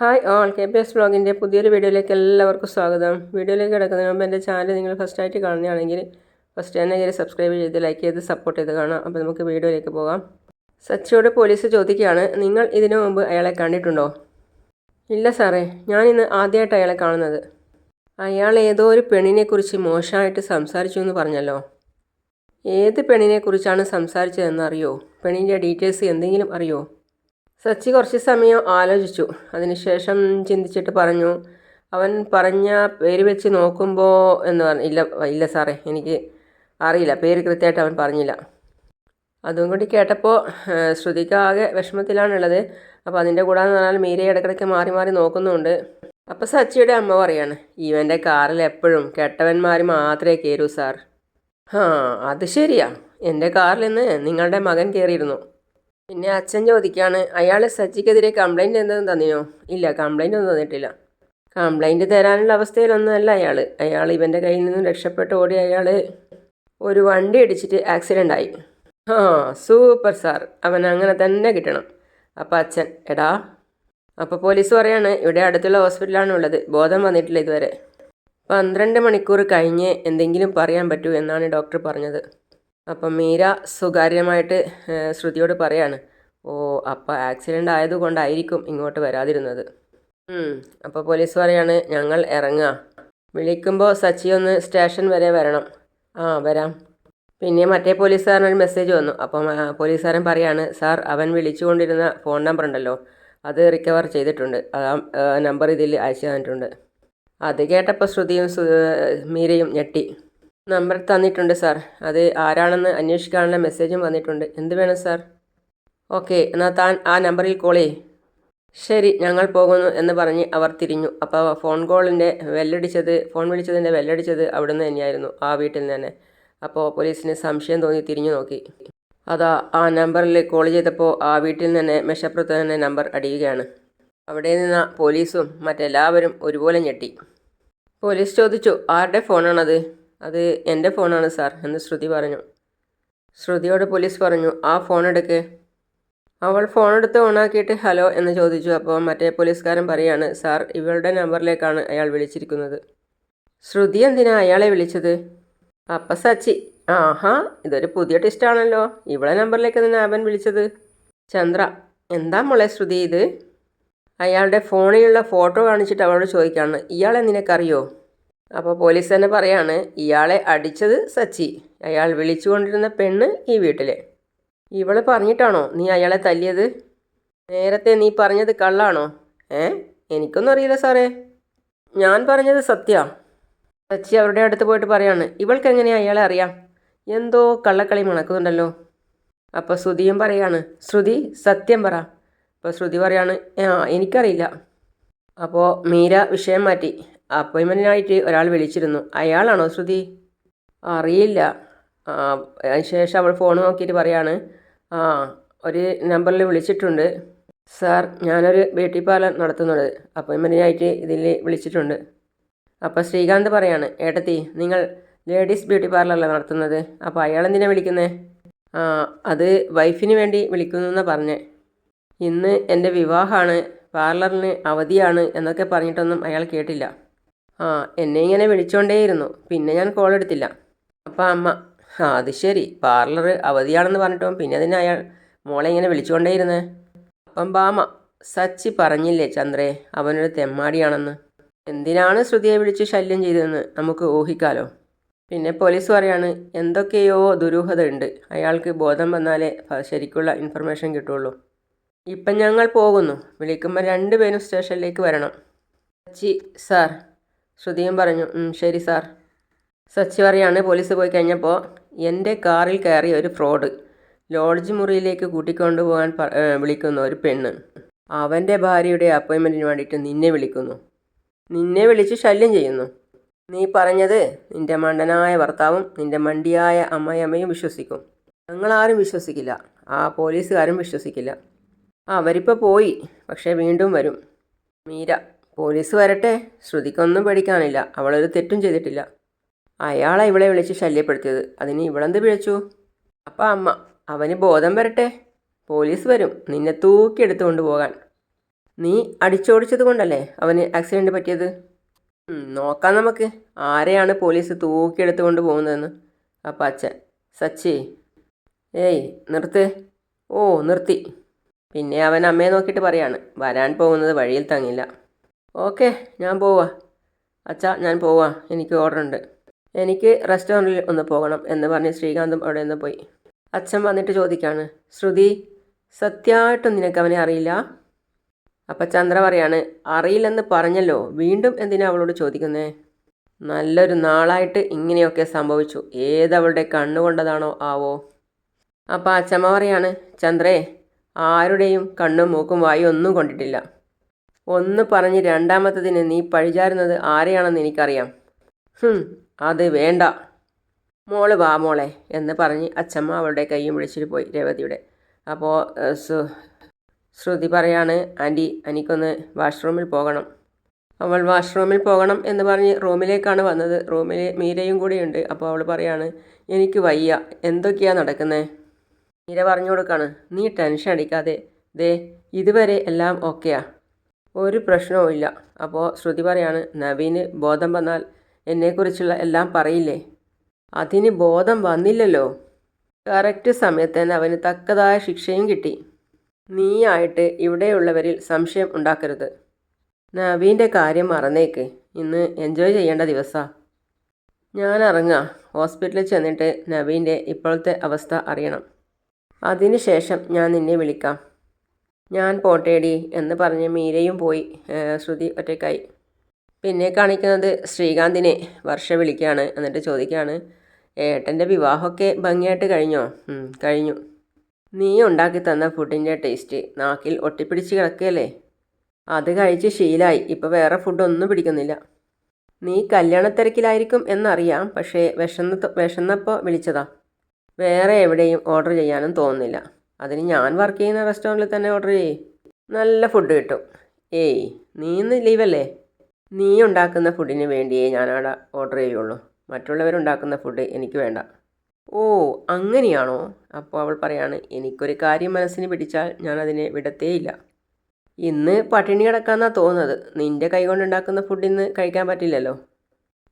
Hi all KPS വ്ളോഗിൻ്റെ പുതിയൊരു വീഡിയോയിലേക്ക് എല്ലാവർക്കും സ്വാഗതം. വീഡിയോയിലേക്ക് കിടക്കുന്നതിന് മുമ്പ് എൻ്റെ ചാനൽ നിങ്ങൾ ഫസ്റ്റായിട്ട് കാണുകയാണെങ്കിൽ ഫസ്റ്റ് തന്നെ കയറി സബ്സ്ക്രൈബ് ചെയ്ത് ലൈക്ക് ചെയ്ത് സപ്പോർട്ട് ചെയ്ത് കാണാം. അപ്പോൾ നമുക്ക് വീഡിയോയിലേക്ക് പോകാം. സച്ചിയോട് പോലീസ് ചോദിക്കുകയാണ്, നിങ്ങൾ ഇതിനു മുമ്പ് അയാളെ കണ്ടിട്ടുണ്ടോ? ഇല്ല സാറേ, ഞാനിന്ന് ആദ്യമായിട്ട് അയാളെ കാണുന്നത്. അയാൾ ഏതോ ഒരു പെണ്ണിനെക്കുറിച്ച് മോശമായിട്ട് സംസാരിച്ചു എന്ന് പറഞ്ഞല്ലോ. ഏത് പെണ്ണിനെക്കുറിച്ചാണ് സംസാരിച്ചതെന്ന് അറിയോ? പെണ്ണിൻ്റെ ഡീറ്റെയിൽസ് എന്തെങ്കിലും അറിയോ? സച്ചി കുറച്ച് സമയം ആലോചിച്ചു. അതിനുശേഷം ചിന്തിച്ചിട്ട് പറഞ്ഞു, അവൻ പറഞ്ഞ പേര് വെച്ച് നോക്കുമ്പോൾ എന്ന് പറഞ്ഞു. ഇല്ല സാറേ, എനിക്ക് അറിയില്ല, പേര് കൃത്യമായിട്ട് അവൻ പറഞ്ഞില്ല. അതും കൂടി കേട്ടപ്പോൾ ശ്രുതിക്ക് ആകെ വിഷമത്തിലാണുള്ളത്. അപ്പോൾ അതിൻ്റെ കൂടാന്ന് പറഞ്ഞാൽ മീരയെ ഇടയ്ക്കിടയ്ക്ക് മാറി മാറി നോക്കുന്നുണ്ട്. അപ്പോൾ സച്ചിയുടെ അമ്മ പറയാണ്, ഇവൻ്റെ കാറിൽ എപ്പോഴും കെട്ടവന്മാർ മാത്രമേ കയറൂ സാർ. അത് ശരിയാ, എൻ്റെ കാറിൽ നിന്ന് നിങ്ങളുടെ മകൻ കയറിയിരുന്നു. പിന്നെ അച്ഛൻ ചോദിക്കുകയാണ്, അയാൾ സച്ചിക്കെതിരെ കംപ്ലൈൻറ്റ് എന്തെങ്കിലും തന്നിനോ? ഇല്ല, കംപ്ലൈൻ്റ് ഒന്നും തന്നിട്ടില്ല. കംപ്ലൈൻറ്റ് തരാനുള്ള അവസ്ഥയിലൊന്നുമല്ല അയാൾ ഇവൻ്റെ കയ്യിൽ നിന്നും രക്ഷപ്പെട്ട് ഓടി അയാൾ ഒരു വണ്ടി ഇടിച്ചിട്ട് ആക്സിഡൻ്റ് ആയി. സൂപ്പർ സാർ, അവൻ അങ്ങനെ തന്നെ കിട്ടണം. അപ്പം അച്ഛൻ, എടാ. അപ്പോൾ പോലീസ് പറയാണ്, ഇവിടെ അടുത്തുള്ള ഹോസ്പിറ്റലാണ് ഉള്ളത്, ബോധം വന്നിട്ടില്ല ഇതുവരെ. 12 മണിക്കൂർ കഴിഞ്ഞ് എന്തെങ്കിലും പറയാൻ പറ്റൂ എന്നാണ് ഡോക്ടർ പറഞ്ഞത്. അപ്പം മീര സ്വകാര്യമായിട്ട് ശ്രുതിയോട് പറയാണ്, അപ്പോൾ ആക്സിഡൻ്റ് ആയതുകൊണ്ടായിരിക്കും ഇങ്ങോട്ട് വരാതിരുന്നത്. അപ്പോൾ പോലീസ് പറയാണ്, ഞങ്ങൾ ഇറങ്ങുക, വിളിക്കുമ്പോൾ സച്ചി ഒന്ന് സ്റ്റേഷൻ വരെ വരണം. വരാം. പിന്നെ മറ്റേ പോലീസുകാരനൊരു മെസ്സേജ് വന്നു. അപ്പം പോലീസുകാരൻ പറയാണ്, സാർ അവൻ വിളിച്ചുകൊണ്ടിരുന്ന ഫോൺ നമ്പർ ഉണ്ടല്ലോ, അത് റിക്കവർ ചെയ്തിട്ടുണ്ട്, ആ നമ്പർ ഇതിൽ അയച്ചു തന്നിട്ടുണ്ട്. അത് കേട്ടപ്പോൾ ശ്രുതിയും മീരയും ഞെട്ടി. നമ്പർ തന്നിട്ടുണ്ട് സാർ, അത് ആരാണെന്ന് അന്വേഷിക്കാനുള്ള മെസ്സേജും വന്നിട്ടുണ്ട്. എന്ത് വേണം സാർ? ഓക്കെ, എന്നാൽ താൻ ആ നമ്പറിൽ കോൾ ചെയ്യ്. ശരി, ഞങ്ങൾ പോകുന്നു എന്ന് പറഞ്ഞ് അവർ തിരിഞ്ഞു. അപ്പോൾ ഫോൺ വിളിച്ചതിൻ്റെ ബെല്ലടിച്ചത് അവിടുന്ന് തന്നെയായിരുന്നു, ആ വീട്ടിൽ നിന്ന് തന്നെ. അപ്പോൾ പോലീസിന് സംശയം തോന്നി തിരിഞ്ഞു നോക്കി. അതാ ആ നമ്പറിൽ കോൾ ചെയ്തപ്പോൾ ആ വീട്ടിൽ നിന്ന് തന്നെ മെഷപ്പുറത്ത് തന്നെ നമ്പർ അടിയുകയാണ്. അവിടെ നിന്ന പോലീസും മറ്റെല്ലാവരും ഒരുപോലെ ഞെട്ടി. പോലീസ് ചോദിച്ചു, ആരുടെ ഫോണാണത്? അത് എൻ്റെ ഫോണാണ് സാർ എന്ന് ശ്രുതി പറഞ്ഞു. ശ്രുതിയോട് പോലീസ് പറഞ്ഞു, ആ ഫോൺ എടുക്ക്. അവൾ ഫോണെടുത്ത് ഓണാക്കിയിട്ട് ഹലോ എന്ന് ചോദിച്ചു. അപ്പോൾ മറ്റേ പോലീസുകാരൻ പറയാണ്, സാർ ഇവളുടെ നമ്പറിലേക്കാണ് അയാൾ വിളിച്ചിരിക്കുന്നത്. ശ്രുതി എന്തിനാ അയാളെ വിളിച്ചത്? അപ്പം സച്ചി, ഇതൊരു പുതിയ ടെസ്റ്റാണല്ലോ, ഇവളെ നമ്പറിലേക്ക് തന്നെ അവൻ വിളിച്ചത്. ചന്ദ്ര, എന്താ മോളെ ശ്രുതി ഇത്? അയാളുടെ ഫോണിലുള്ള ഫോട്ടോ കാണിച്ചിട്ട് അവളോട് ചോദിക്കുകയാണ്, ഇയാളെ നിനക്കറിയോ? അപ്പോൾ പോലീസ് തന്നെ പറയാണ്, ഇയാളെ അടിച്ചത് സച്ചി, അയാൾ വിളിച്ചുകൊണ്ടിരുന്ന പെണ്ണ് ഈ വീട്ടിലെ. ഇവള് പറഞ്ഞിട്ടാണോ നീ അയാളെ തല്ലിയത്? നേരത്തെ നീ പറഞ്ഞത് കള്ളാണോ? എനിക്കൊന്നും അറിയില്ല സാറേ, ഞാൻ പറഞ്ഞത് സത്യ. സച്ചി അവരുടെ അടുത്ത് പോയിട്ട് പറയാണ്, ഇവൾക്ക് എങ്ങനെയാ അയാളെ അറിയാം? എന്തോ കള്ളക്കളി മണക്കുന്നുണ്ടല്ലോ. അപ്പോൾ ശ്രുതിയും പറയാണ്, ശ്രുതി സത്യം പറ. അപ്പോൾ ശ്രുതി പറയാണ്, എനിക്കറിയില്ല. അപ്പോൾ മീര വിഷയം മാറ്റി, അപ്പോയിൻമെൻറ്റിനായിട്ട് ഒരാൾ വിളിച്ചിരുന്നു, അയാളാണോ ശ്രുതി? അറിയില്ല. അതിനുശേഷം അവൾ ഫോൺ നോക്കിയിട്ട് പറയാണ്, ഒരു നമ്പറിൽ വിളിച്ചിട്ടുണ്ട് സാർ, ഞാനൊരു ബ്യൂട്ടി പാർലർ നടത്തുന്നുണ്ട്, അപ്പോയിൻമെൻറ്റിനായിട്ട് ഇതിൽ വിളിച്ചിട്ടുണ്ട്. അപ്പോൾ ശ്രീകാന്ത് പറയാണ്, ഏട്ടത്തി നിങ്ങൾ ലേഡീസ് ബ്യൂട്ടി പാർലറല്ല നടത്തുന്നത്, അപ്പോൾ അയാളെന്തിനാണ് വിളിക്കുന്നത്? അത് വൈഫിന് വേണ്ടി വിളിക്കുന്നു എന്നാണ് പറഞ്ഞത്. ഇന്ന് എൻ്റെ വിവാഹമാണ്, പാർലറിന് അവധിയാണ് എന്നൊക്കെ പറഞ്ഞിട്ടൊന്നും അയാൾ കേട്ടില്ല. എന്നെ ഇങ്ങനെ വിളിച്ചുകൊണ്ടേയിരുന്നു, പിന്നെ ഞാൻ കോൾ എടുത്തില്ല. അപ്പം അമ്മ, അത് ശരി, പാർലർ അവധിയാണെന്ന് പറഞ്ഞിട്ടും പിന്നെ അതിന് അയാൾ മോളെ ഇങ്ങനെ വിളിച്ചുകൊണ്ടേയിരുന്നേ. അപ്പം ബാമ, സച്ചി പറഞ്ഞില്ലേ ചന്ദ്രേ, അവനൊരു തെമ്മാടിയാണെന്ന്. എന്തിനാണ് ശ്രുതിയെ വിളിച്ച് ശല്യം ചെയ്തതെന്ന് നമുക്ക് ഊഹിക്കാലോ. പിന്നെ പോലീസ് പറയാണ്, എന്തൊക്കെയോ ദുരൂഹത ഉണ്ട്, അയാൾക്ക് ബോധം വന്നാലേ ശരിക്കുള്ള ഇൻഫർമേഷൻ കിട്ടുള്ളൂ. ഇപ്പം ഞങ്ങൾ പോകുന്നു, വിളിക്കുമ്പോൾ 2 പേരും സ്റ്റേഷനിലേക്ക് വരണം. സച്ചി സാർ. ശ്രുതിയും പറഞ്ഞു, ശരി സാർ. സച്ചി പറയാണ്, പോലീസ് പോയി കഴിഞ്ഞപ്പോൾ, എൻ്റെ കാറിൽ കയറിയ ഒരു ഫ്രോഡ് ലോഡ്ജ് മുറിയിലേക്ക് കൂട്ടിക്കൊണ്ടുപോകാൻ വിളിക്കുന്നു ഒരു പെണ്ണ്. അവൻ്റെ ഭാര്യയുടെ അപ്പോയിൻമെൻറ്റിന് വേണ്ടിയിട്ട് നിന്നെ വിളിക്കുന്നു, നിന്നെ വിളിച്ച് ശല്യം ചെയ്യുന്നു. നീ പറഞ്ഞത് നിൻ്റെ മണ്ടനായ ഭർത്താവും നിൻ്റെ മണ്ടിയായ അമ്മയമ്മയും വിശ്വസിക്കും, ഞങ്ങളാരും വിശ്വസിക്കില്ല, ആ പോലീസുകാരും വിശ്വസിക്കില്ല. അവരിപ്പോൾ പോയി, പക്ഷേ വീണ്ടും വരും. മീര, പോലീസ് വരട്ടെ, ശ്രുതിക്കൊന്നും പേടിക്കാനില്ല, അവളൊരു തെറ്റും ചെയ്തിട്ടില്ല. അയാളെ ഇവളെ വിളിച്ച് ശല്യപ്പെടുത്തിയത്, അതിന് ഇവളെന്ത് പിഴച്ചു? അപ്പം അമ്മ, അവന് ബോധം വരട്ടെ, പോലീസ് വരും നിന്നെ തൂക്കിയെടുത്തു കൊണ്ടുപോകാൻ. നീ അടിച്ചോടിച്ചത് കൊണ്ടല്ലേ അവന് ആക്സിഡൻറ്റ് പറ്റിയത്? നോക്കാം നമുക്ക് ആരെയാണ് പോലീസ് തൂക്കിയെടുത്തുകൊണ്ട് പോകുന്നതെന്ന്. അപ്പം അച്ഛൻ, സച്ചി, ഏയ് നിർത്ത്. ഓ നിർത്തി. പിന്നെ അവൻ അമ്മയെ നോക്കിയിട്ട് പറയാണ്, വരാൻ പോകുന്നത് വഴിയിൽ തങ്ങില്ല. ഓക്കെ, ഞാൻ പോവാ അച്ഛാ, ഞാൻ പോവാ, എനിക്ക് ഓർഡർ ഉണ്ട്. എനിക്ക് റെസ്റ്റോറൻറ്റിൽ ഒന്ന് പോകണം എന്ന് പറഞ്ഞ് ശ്രീകാന്തും അവിടെ നിന്ന് പോയി. അച്ഛൻ വന്നിട്ട് ചോദിക്കാണ്, ശ്രുതി, സത്യമായിട്ടും നിനക്ക് അവനെ അറിയില്ല? അപ്പം ചന്ദ്ര പറയാണ്, അറിയില്ലെന്ന് പറഞ്ഞല്ലോ, വീണ്ടും എന്തിനാ അവളോട് ചോദിക്കുന്നേ? നല്ലൊരു നാളായിട്ട് ഇങ്ങനെയൊക്കെ സംഭവിച്ചു. ഏതവളുടെ കണ്ണുകൊണ്ടതാണോ ആവോ? അപ്പം അച്ഛമ്മ പറയാണ്, ചന്ദ്രേ, ആരുടെയും കണ്ണും മൂക്കും വായും ഒന്നും കൊണ്ടിട്ടില്ല. ഒന്ന് പറഞ്ഞ് രണ്ടാമത്തതിന് നീ പഴിചാരുന്നത് ആരെയാണെന്ന് എനിക്കറിയാം. അത് വേണ്ട. മോള് വാ മോളെ എന്ന് പറഞ്ഞ് അച്ഛമ്മ അവളുടെ കൈയും വിളിച്ചിട്ട് പോയി, രേവതിയുടെ. അപ്പോൾ ശ്രുതി പറയാണ്, ആൻറ്റി, എനിക്കൊന്ന് വാഷ്റൂമിൽ പോകണം. അവൾ വാഷ്റൂമിൽ പോകണം എന്ന് പറഞ്ഞ് റൂമിലേക്കാണ് വന്നത്. റൂമിൽ മീരയും കൂടിയുണ്ട്. അപ്പോൾ അവൾ പറയാണ്, എനിക്ക് വയ്യ, എന്തൊക്കെയാണ് നടക്കുന്നത്? മീര പറഞ്ഞു കൊടുക്കാണ്, നീ ടെൻഷൻ അടിക്കാതെ, ദേ ഇതുവരെ എല്ലാം ഓക്കെയാ, ഒരു പ്രശ്നവും ഇല്ല. അപ്പോൾ ശ്രുതി പറയാണ്, നവീന് ബോധം വന്നാൽ എന്നെക്കുറിച്ചുള്ള എല്ലാം പറയില്ലേ? അതിന് ബോധം വന്നില്ലല്ലോ. കറക്റ്റ് സമയത്ത് തന്നെ അവന് തക്കതായ ശിക്ഷയും കിട്ടി. നീയായിട്ട് ഇവിടെയുള്ളവരിൽ സംശയം ഉണ്ടാക്കരുത്. നവീൻ്റെ കാര്യം മറന്നേക്ക്. ഇന്ന് എൻജോയ് ചെയ്യേണ്ട ദിവസമാണ്. ഞാൻ ഇറങ്ങാം. ഹോസ്പിറ്റലിൽ ചെന്നിട്ട് നവീൻ്റെ ഇപ്പോഴത്തെ അവസ്ഥ അറിയണം. അതിന് ശേഷം ഞാൻ നിന്നെ വിളിക്കാം. ഞാൻ പോട്ടേടി എന്ന് പറഞ്ഞ് മീരയും പോയി. ശ്രുതി ഒറ്റയ്ക്കായി. പിന്നെ കാണിക്കുന്നത് ശ്രീകാന്തിനെ വർഷ വിളിക്കുകയാണ്. എന്നിട്ട് ചോദിക്കുകയാണ്, ഏട്ടൻ്റെ വിവാഹമൊക്കെ ഭംഗിയായിട്ട് കഴിഞ്ഞോ? കഴിഞ്ഞു. നീ ഉണ്ടാക്കി തന്ന ഫുഡിൻ്റെ ടേസ്റ്റ് നാക്കിൽ ഒട്ടിപ്പിടിച്ച് കിടക്കുകയല്ലേ? അത് കഴിച്ച് ശീലായി. ഇപ്പോൾ വേറെ ഫുഡൊന്നും പിടിക്കുന്നില്ല. നീ കല്യാണത്തിരക്കിലായിരിക്കും എന്നറിയാം, പക്ഷേ വിശന്നപ്പോൾ വിളിച്ചതാ. വേറെ എവിടെയും ഓർഡർ ചെയ്യാനും തോന്നുന്നില്ല. അതിന് ഞാൻ വർക്ക് ചെയ്യുന്ന റെസ്റ്റോറൻറ്റിൽ തന്നെ ഓർഡർ ചെയ്യേ, നല്ല ഫുഡ് കിട്ടും. ഏയ്, നീ ഇന്ന് ലീവല്ലേ? നീ ഉണ്ടാക്കുന്ന ഫുഡിന് വേണ്ടിയേ ഞാനവിടെ ഓർഡർ ചെയ്യുള്ളൂ. മറ്റുള്ളവരുണ്ടാക്കുന്ന ഫുഡ് എനിക്ക് വേണ്ട. ഓ അങ്ങനെയാണോ? അപ്പോൾ അവൾ പറയാണ്, എനിക്കൊരു കാര്യം മനസ്സിന് പിടിച്ചാൽ ഞാനതിനെ വിടത്തേയില്ല. ഇന്ന് പട്ടിണി കിടക്കാമെന്നാണ് തോന്നുന്നത്. നിൻ്റെ കൈകൊണ്ടുണ്ടാക്കുന്ന ഫുഡ് ഇന്ന് കഴിക്കാൻ പറ്റില്ലല്ലോ.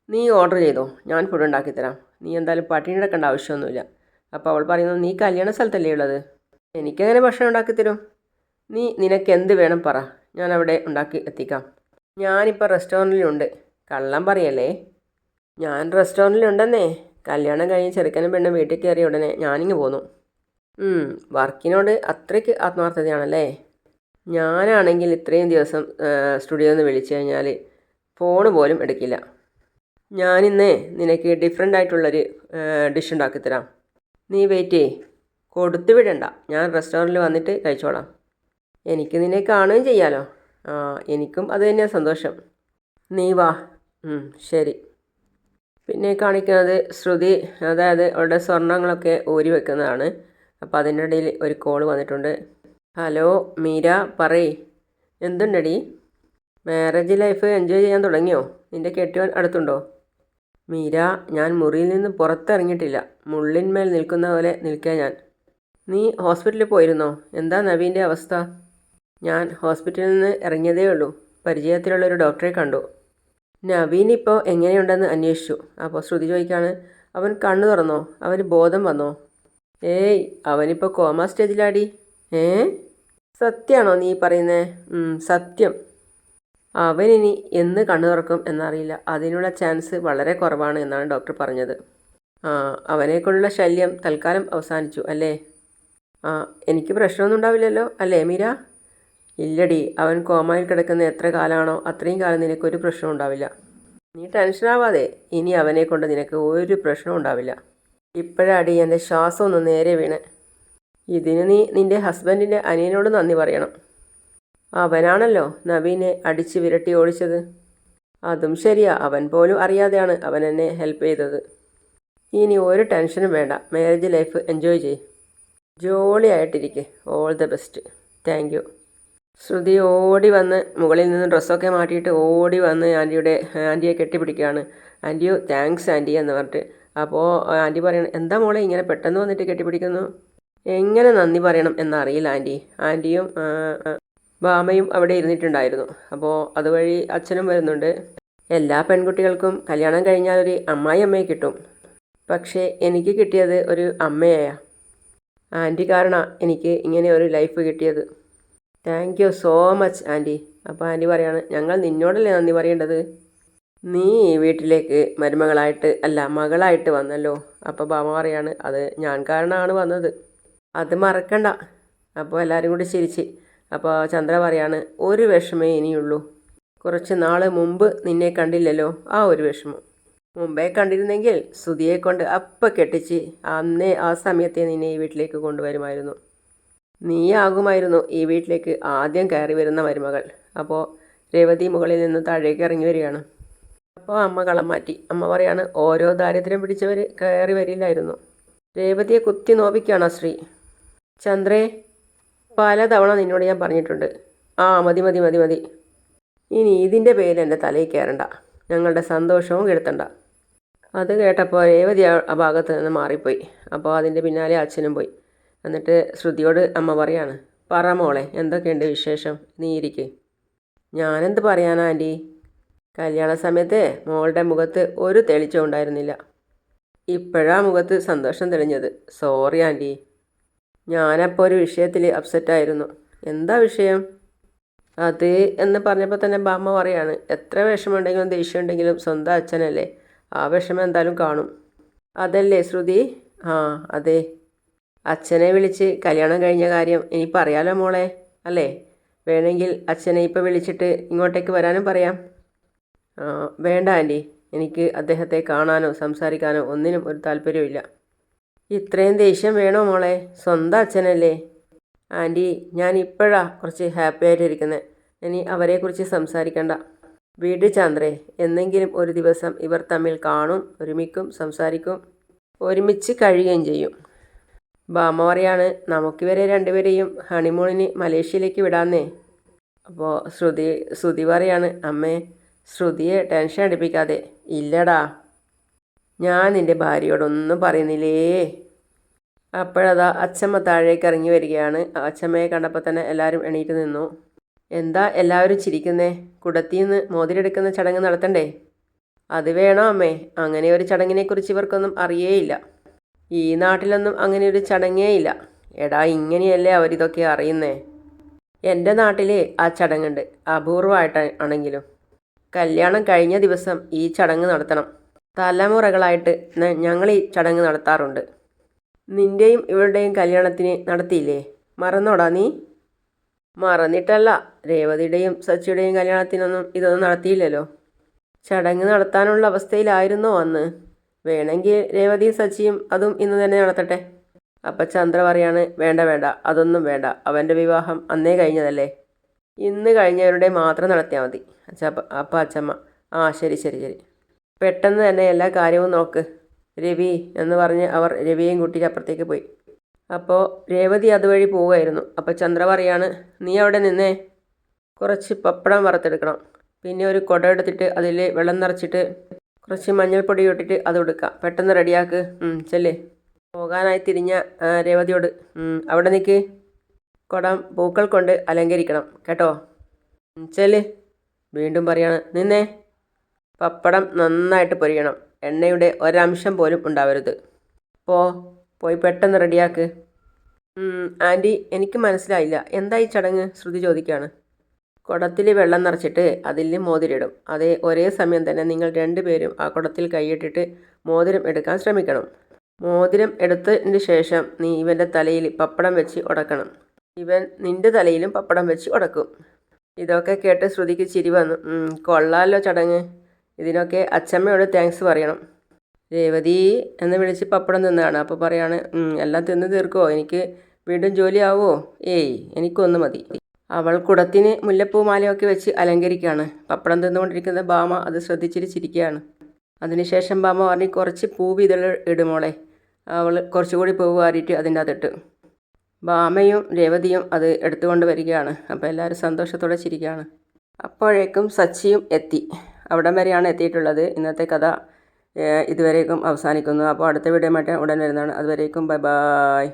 നീ ഓർഡർ ചെയ്തോ, ഞാൻ ഫുഡ് ഉണ്ടാക്കിത്തരാം. നീ എന്തായാലും പട്ടിണി കിടക്കേണ്ട ആവശ്യമൊന്നുമില്ല. അപ്പോൾ അവൾ പറയുന്നു, നീ കല്യാണ സ്ഥലത്തല്ലേ ഉള്ളത്, എനിക്കങ്ങനെ ഭക്ഷണം ഉണ്ടാക്കിത്തരും. നിനക്ക് എന്ത് വേണം പറ, ഞാൻ അവിടെ ഉണ്ടാക്കി എത്തിക്കാം. ഞാനിപ്പോൾ റെസ്റ്റോറൻറ്റിലുണ്ട്. കള്ളം പറയല്ലേ? ഞാൻ റെസ്റ്റോറൻറ്റിലുണ്ടെന്നേ. കല്യാണം കഴിഞ്ഞ് ചെറുക്കനും പെണ്ണും വീട്ടിൽ കയറിയ ഉടനെ ഞാനിങ്ങ് പോന്നു. വർക്കിനോട് അത്രയ്ക്ക് ആത്മാർത്ഥതയാണല്ലേ? ഞാനാണെങ്കിൽ ഇത്രയും ദിവസം സ്റ്റുഡിയോയിൽ നിന്ന് വിളിച്ചു കഴിഞ്ഞാൽ ഫോണ് പോലും എടുക്കില്ല. ഞാനിന്നേ നിനക്ക് ഡിഫറെൻ്റ് ആയിട്ടുള്ളൊരു ഡിഷ് ഉണ്ടാക്കിത്തരാം. നീ വെയിറ്റ് ചെയ്യ്, കൊടുത്തു വിടണ്ട. ഞാൻ റെസ്റ്റോറൻറ്റിൽ വന്നിട്ട് കഴിച്ചോളാം. എനിക്ക് നിന്നെ കാണുകയും ചെയ്യാലോ. എനിക്കും അത് തന്നെയാണ് സന്തോഷം. നീ വാ. ശരി. പിന്നെ കാണിക്കുന്നത് ശ്രുതി, അതായത് അവളുടെ സ്വർണ്ണങ്ങളൊക്കെ ഊരി വെക്കുന്നതാണ്. അപ്പോൾ അതിൻ്റെ ഇടയിൽ ഒരു കോൾ വന്നിട്ടുണ്ട്. ഹലോ മീര, പറയ്. എന്തുണ്ടടി? മാരേജ് ലൈഫ് എൻജോയ് ചെയ്യാൻ തുടങ്ങിയോ? നിൻ്റെ കെട്ടിയവൻ അടുത്തുണ്ടോ? മീര, ഞാൻ മുറിയിൽ നിന്ന് പുറത്തിറങ്ങിയിട്ടില്ല. മുള്ളിന്മേൽ നിൽക്കുന്ന പോലെ നിൽക്കുക ഞാൻ. നീ ഹോസ്പിറ്റലിൽ പോയിരുന്നോ? എന്താ നവീൻ്റെ അവസ്ഥ? ഞാൻ ഹോസ്പിറ്റലിൽ നിന്ന് ഇറങ്ങിയതേ ഉള്ളൂ. പരിചയത്തിലുള്ളൊരു ഡോക്ടറെ കണ്ടു. നവീൻ ഇപ്പോൾ എങ്ങനെയുണ്ടെന്ന് അന്വേഷിച്ചു. അപ്പോൾ ശ്രുതി ചോദിക്കാണ്, അവൻ കണ്ണു തുറന്നോ? അവന് ബോധം വന്നോ? ഏയ്, അവനിപ്പോൾ കോമ സ്റ്റേജിലാടി. സത്യമാണോ നീ പറയുന്നേ? സത്യം. അവനിനി എന്ന് കണ്ണു തുറക്കും എന്നറിയില്ല. അതിനുള്ള ചാൻസ് വളരെ കുറവാണ് എന്നാണ് ഡോക്ടർ പറഞ്ഞത്. അവനെക്കൊണ്ടുള്ള ശല്യം തൽക്കാലം അവസാനിച്ചു അല്ലേ? എനിക്ക് പ്രശ്നമൊന്നും ഉണ്ടാവില്ലല്ലോ അല്ലേ മീര? ഇല്ലടി, അവൻ കോമയിൽ കിടക്കുന്ന എത്ര കാലമാണോ അത്രയും കാലം നിനക്കൊരു പ്രശ്നവും ഉണ്ടാവില്ല. നീ ടെൻഷനാവാതെ. ഇനി അവനെ കൊണ്ട് നിനക്ക് ഒരു പ്രശ്നവും ഉണ്ടാവില്ല. ഇപ്പോഴാടി എൻ്റെ ശ്വാസം ഒന്ന് നേരെ വീണ്. ഇതിന് നീ നിൻ്റെ ഹസ്ബൻഡിൻ്റെ അനിയനോട് നന്ദി പറയണം. അവനാണല്ലോ നവീനെ അടിച്ച് വിരട്ടി ഓടിച്ചത്. അതും ശരിയാ, അവൻ പോലും അറിയാതെയാണ് അവൻ എന്നെ ഹെൽപ്പ് ചെയ്തത്. ഇനി ഒരു ടെൻഷനും വേണ്ട. മാരേജ് ലൈഫ് എൻജോയ് ചെയ്യ്, ജോളിയായിട്ടിരിക്കെ. All the best. Thank you. Shruti ഓടി വന്ന് മുകളിൽ നിന്ന് ഡ്രസ്സൊക്കെ മാറ്റിയിട്ട് ഓടി വന്ന് ആൻറ്റിയെ കെട്ടിപ്പിടിക്കുകയാണ്. ആൻറ്റിയോ താങ്ക്സ് ആൻറ്റി എന്ന് പറഞ്ഞിട്ട്. അപ്പോൾ ആൻറ്റി പറയണം, എന്താ മോളെ ഇങ്ങനെ പെട്ടെന്ന് വന്നിട്ട് കെട്ടിപ്പിടിക്കുന്നു? എങ്ങനെ നന്ദി പറയണം എന്നറിയില്ല ആൻറ്റി. ആൻറ്റിയും ഭാമയും അവിടെ ഇരുന്നിട്ടുണ്ടായിരുന്നു. അപ്പോൾ അതുവഴി അച്ഛനും വരുന്നുണ്ട്. എല്ലാ പെൺകുട്ടികൾക്കും കല്യാണം കഴിഞ്ഞാൽ ഒരു അമ്മായിയമ്മയെ കിട്ടും. പക്ഷേ എനിക്ക് കിട്ടിയത് ഒരു അമ്മയാ. ആൻറ്റി കാരണം എനിക്ക് ഇങ്ങനെ ഒരു ലൈഫ് കിട്ടിയത്. Thank you so much aunty. അപ്പോൾ ആൻറ്റി പറയാണ്, ഞങ്ങൾ നിന്നോടല്ലേ നന്ദി പറയേണ്ടത്. നീ ഈ വീട്ടിലേക്ക് മരുമകളായിട്ട് അല്ല മകളായിട്ട് വന്നല്ലോ. അപ്പോൾ ഭാമ പറയാണ്, അത് ഞാൻ കാരണമാണ് വന്നത്, അത് മറക്കണ്ട. അപ്പോൾ എല്ലാവരും കൂടി ചിരിച്ച്. അപ്പോൾ ചന്ദ്ര പറയാണ്, ഒരു വിഷമേ ഇനിയുള്ളൂ. കുറച്ച് നാൾ മുമ്പ് നിന്നെ കണ്ടില്ലല്ലോ, ആ ഒരു വിഷമം. മുമ്പേ കണ്ടിരുന്നെങ്കിൽ സുധിയെ കൊണ്ട് അപ്പം കെട്ടിച്ച് അന്നേ ആ സമയത്തെ നിന്നെ ഈ വീട്ടിലേക്ക് കൊണ്ടുവരുമായിരുന്നു. നീയാകുമായിരുന്നു ഈ വീട്ടിലേക്ക് ആദ്യം കയറി വരുന്ന മരുമകൾ. അപ്പോൾ രേവതി മുകളിൽ നിന്ന് താഴേക്ക് ഇറങ്ങി വരികയാണ്. അപ്പോൾ അമ്മ കളം മാറ്റി. അമ്മ പറയാണ്, ഓരോ ദാരിദ്ര്യം പിടിച്ചവർ കയറി വരില്ലായിരുന്നു. രേവതിയെ കുത്തി നോവിക്കുകയാണ് ശ്രീ. ചന്ദ്രേ, പലതവണ നിന്നോട് ഞാൻ പറഞ്ഞിട്ടുണ്ട്. ആ മതി മതി മതി മതി. ഇനി ഇതിൻ്റെ പേരിൽ എൻ്റെ തലയിൽ കയറണ്ട, ഞങ്ങളുടെ സന്തോഷവും കെടുത്തണ്ട. അത് കേട്ടപ്പോൾ രേവതി ആ ഭാഗത്ത് നിന്ന് മാറിപ്പോയി. അപ്പോൾ അതിൻ്റെ പിന്നാലെ അച്ഛനും പോയി. എന്നിട്ട് ശ്രുതിയോട് അമ്മ പറയാണ്, പറ മോളെ, എന്തൊക്കെയുണ്ട് വിശേഷം, നീ ഇരിക്ക്. ഞാനെന്ത് പറയാനാ ആൻറ്റി, കല്യാണ സമയത്ത് മോളുടെ മുഖത്ത് ഒരു തെളിച്ചം ഉണ്ടായിരുന്നില്ല. ഇപ്പോഴാ മുഖത്ത് സന്തോഷം തെളിഞ്ഞത്. സോറി ആൻറ്റി, ഞാനപ്പോൾ ഒരു വിഷയത്തിൽ അപ്സെറ്റായിരുന്നു. എന്താ വിഷയം? അത് എന്ന് പറഞ്ഞപ്പോൾ തന്നെ ബാമ്മ പറയാണ്, എത്ര വിഷമമുണ്ടെങ്കിലും ദേഷ്യം ഉണ്ടെങ്കിലും സ്വന്തം അച്ഛനല്ലേ, ആ വിഷമം എന്തായാലും കാണും. അതല്ലേ ശ്രുതി? ആ അതെ. അച്ഛനെ വിളിച്ച് കല്യാണം കഴിഞ്ഞ കാര്യം ഇനി പറയാലോ മോളെ, അല്ലേ? വേണമെങ്കിൽ അച്ഛനെ ഇപ്പോൾ വിളിച്ചിട്ട് ഇങ്ങോട്ടേക്ക് വരാനും പറയാം. വേണ്ട ആൻറ്റി, എനിക്ക് അദ്ദേഹത്തെ കാണാനോ സംസാരിക്കാനോ ഒന്നിനും ഒരു താല്പര്യമില്ല. ഇത്രയും ദേഷ്യം വേണോ മോളെ? സ്വന്തം അച്ഛനല്ലേ. ആൻറ്റി, ഞാൻ ഇപ്പോഴാണ് കുറച്ച് ഹാപ്പി ആയിട്ടിരിക്കുന്നത്. ഇനി അവരെക്കുറിച്ച് സംസാരിക്കണ്ട. വീട് ചന്ദ്രേ, എന്നെങ്കിലും ഒരു ദിവസം ഇവർ തമ്മിൽ കാണും, ഒരുമിക്കും, സംസാരിക്കും, ഒരുമിച്ച് കഴിയുകയും ചെയ്യും. ബാമ്മ പറയാണ്, നമുക്കിവരെ രണ്ടുപേരെയും ഹണിമൂണിന് മലേഷ്യയിലേക്ക് വിടാന്നേ. അപ്പോൾ ശ്രുതി പറയാണ്, അമ്മേ ശ്രുതിയെ ടെൻഷൻ അടിപ്പിക്കാതെ. ഇല്ലടാ, ഞാൻ നിൻ്റെ ഭാര്യയോടൊന്നും പറയുന്നില്ലേ. അപ്പോഴതാ അച്ഛമ്മ താഴേക്ക് ഇറങ്ങി വരികയാണ്. അച്ഛമ്മയെ കണ്ടപ്പോൾ തന്നെ എല്ലാവരും എണീറ്റ് നിന്നു. എന്താ എല്ലാവരും ചിരിക്കുന്നേ? കുടത്തിന്ന് മോതിരെടുക്കുന്ന ചടങ്ങ് നടത്തണ്ടേ? അത് വേണോ അമ്മേ? അങ്ങനെ ഒരു ചടങ്ങിനെക്കുറിച്ച് ഇവർക്കൊന്നും അറിയേയില്ല. ഈ നാട്ടിലൊന്നും അങ്ങനെ ഒരു ചടങ്ങേ ഇല്ല. എടാ, ഇങ്ങനെയല്ലേ അവരിതൊക്കെ അറിയുന്നേ. എൻ്റെ നാട്ടിൽ ആ ചടങ്ങുണ്ട്, അപൂർവമായിട്ട് ആണെങ്കിലും. കല്യാണം കഴിഞ്ഞ ദിവസം ഈ ചടങ്ങ് നടത്തണം. തലമുറകളായിട്ട് ഞങ്ങൾ ഈ ചടങ്ങ് നടത്താറുണ്ട്. നിൻ്റെയും ഇവരുടെയും കല്യാണത്തിന് നടത്തിയില്ലേ? മറന്നോടാ നീ? മറന്നിട്ടല്ല, രേവതിയുടെയും സച്ചിയുടെയും കല്യാണത്തിനൊന്നും ഇതൊന്നും നടത്തിയില്ലല്ലോ. ചടങ്ങ് നടത്താനുള്ള അവസ്ഥയിലായിരുന്നോ അന്ന്? വേണമെങ്കിൽ രേവതിയും സച്ചിയും അതും ഇന്ന് തന്നെ നടത്തട്ടെ. അപ്പം ചന്ദ്ര പറയാണ്, വേണ്ട വേണ്ട, അതൊന്നും വേണ്ട. അവൻ്റെ വിവാഹം അന്നേ കഴിഞ്ഞതല്ലേ, ഇന്ന് കഴിഞ്ഞവരുടെ മാത്രം നടത്തിയാൽ മതി. അപ്പം അച്ഛമ്മ, ആ ശരി ശരി ശരി, പെട്ടെന്ന് തന്നെ എല്ലാ കാര്യവും നോക്ക് രവി എന്ന് പറഞ്ഞ് അവർ രവിയെയും കൂട്ടി അപ്പുറത്തേക്ക് പോയി. അപ്പോൾ രേവതി അതുവഴി പോവുമായിരുന്നു. അപ്പോൾ ചന്ദ്ര പറയാണ്, നീ അവിടെ നിന്നേ, കുറച്ച് പപ്പടം വറുത്തെടുക്കണം. പിന്നെ ഒരു കുട എടുത്തിട്ട് അതിൽ വെള്ളം നിറച്ചിട്ട് കുറച്ച് മഞ്ഞൾപ്പൊടി ഇട്ടിട്ട് അത് കൊടുക്കുക. പെട്ടെന്ന് റെഡിയാക്ക്. ചെല്ലേ. പോകാനായി തിരിഞ്ഞ രേവതിയോട്, അവിടെ നിൽക്ക്, കുടം പൂക്കൾ കൊണ്ട് അലങ്കരിക്കണം കേട്ടോ. ചെല്ല്. വീണ്ടും പറയാണ്, നിന്നേ, പപ്പടം നന്നായിട്ട് പൊരിയണം, എണ്ണയുടെ ഒരംശം പോലും ഉണ്ടാവരുത്. പോയി പെട്ടെന്ന് റെഡിയാക്ക്. ആൻറ്റി, എനിക്ക് മനസ്സിലായില്ല, എന്താ ഈ ചടങ്ങ്? ശ്രുതി ചോദിക്കുകയാണ്. കുടത്തിൽ വെള്ളം നിറച്ചിട്ട് അതിൽ മോതിരിടും. അതേ ഒരേ സമയം തന്നെ നിങ്ങൾ രണ്ടുപേരും ആ കുടത്തിൽ കൈയിട്ടിട്ട് മോതിരം എടുക്കാൻ ശ്രമിക്കണം. മോതിരം എടുത്തതിന് ശേഷം നീ ഇവൻ്റെ തലയിൽ പപ്പടം വെച്ച് ഉടക്കണം. ഇവൻ നിൻ്റെ തലയിലും പപ്പടം വെച്ച് ഉടക്കും. ഇതൊക്കെ കേട്ട് ശ്രുതിക്ക് ചിരി വന്നു. കൊള്ളാമല്ലോ ചടങ്ങ്, ഇതിനൊക്കെ അച്ഛമ്മയോട് താങ്ക്സ് പറയണം. രേവതി എന്ന് വിളിച്ച് പപ്പടം തിന്നാണ്. അപ്പോൾ പറയാണ്, എല്ലാം തിന്ന് തീർക്കുമോ? എനിക്ക് വീണ്ടും ജോലിയാവുമോ? ഏയ്, എനിക്കൊന്ന് മതി. അവൾ കുടത്തിന് മുല്ലപ്പൂ മാലയൊക്കെ വെച്ച് അലങ്കരിക്കുകയാണ്. പപ്പടം തിന്നുകൊണ്ടിരിക്കുന്ന ഭാമ അത് ശ്രദ്ധിച്ചിട്ട് ചിരിക്കുകയാണ്. അതിനുശേഷം ഭാമ പറഞ്ഞ്, കുറച്ച് പൂവ് ഇതിൽ ഇടുമോളെ. അവൾ കുറച്ചുകൂടി പൂവ് വാരിയിട്ട് അതിൻ്റെ അകത്തിട്ട്. ഭാമയും രേവതിയും അത് എടുത്തുകൊണ്ട് വരികയാണ്. അപ്പോൾ എല്ലാവരും സന്തോഷത്തോടെ ചിരിക്കുകയാണ്. അപ്പോഴേക്കും സച്ചിയും എത്തി. അവിടം വരെയാണ് എത്തിയിട്ടുള്ളത്. ഇന്നത്തെ കഥ ഇതുവരേക്കും അവസാനിക്കുന്നു. അപ്പോൾ അടുത്ത വീഡിയോ ഉടൻ വരുന്നതാണ്. അതുവരേക്കും ബൈ ബൈ.